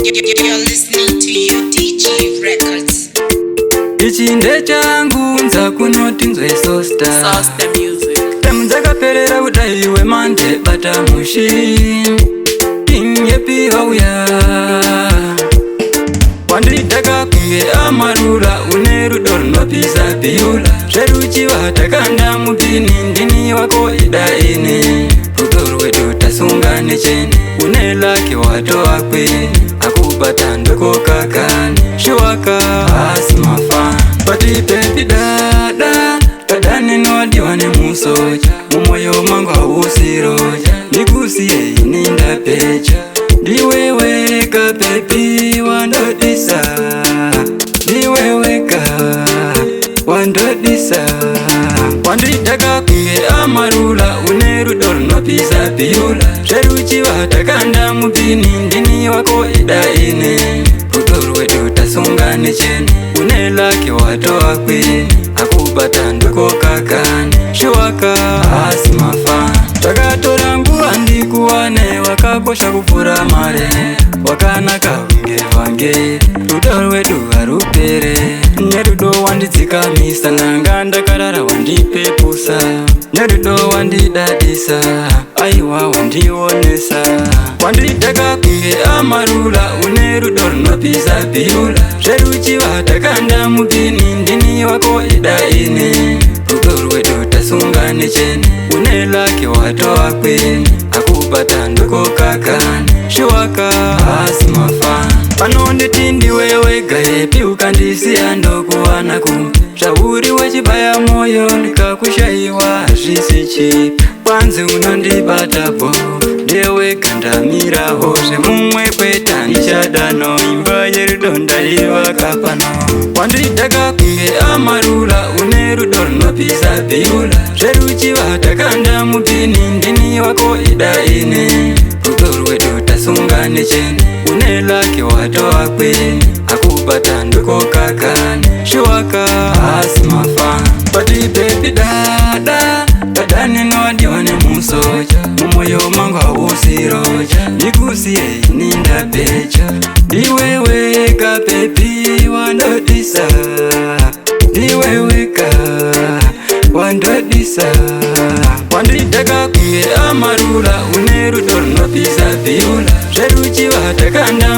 You're listening to your DJ Records. Ichinde changu nza kunotinzwe Sosta Music. Temzaka perera udaiwe mande bata mushi Inye piwa uya Wanditaka kunge amarula unerudo nopisa biula Sheruchi watakanda mutini ndini wako idaini Rudoru wetu tasunga necheni Unelaki watoa kwini Akubata ndoko kakani Shiwaka asimafa Pati pepi dada Kadani nwadiwane musoja Mumoyo mangu hausiroja Nikusiye ininda pecha Diweweka pepi wandodisa Diweweka wandodisa Wanditaka kunge amarula unerudo nopisa biula Sheruchi watakanda mutini ndini wako idaini Rudoru wetu tasunga necheni Unelaki watoa kwini Akubata ndoko kakani Shiwaka asimafa Takatora nguwa ndikuwane Wakakosha kufura mare Wakana kaunge wange Rudoru wetu harupere Nyerudo wanditsika misa Nanganda karara wandipepusa Nyerudo wandidadisa Aiwa wandionesa Wanditaka kunge amarula Unerudo nopisa biula Sheruchi watakanda mutini ndini wako idaini Rudoru wetu tasunga necheni Unelaki watoa kwini Akubata ndoko kakani Shiwaka asimafa Panondi tindi wewe gaepi ukandisia ndoko wanaku Shauri wachibaya moyo nikakushaiwa risichi Panzi unondibata bo Dewe kandamira hose mumwe kweta nichadano Imba yeridonda iwa kapano Wanditaka kunge amarula unerudo nopisa biula Sheruchi watakanda mutini ndini wako idaini Rudoru wetu tasunga necheni Unelaki watoa kwini Akubata ndoko kakani Shiwaka asimafa Pati pepi dada Kadani nwadiwane musoja Mumoyo mangu hausiroja Nikusiye ininda pecha Diweweka pepi wandodisa Diweweka wandodisa Wanditaka kunge amarula unerudo nopisa biula Sheruchi watakanda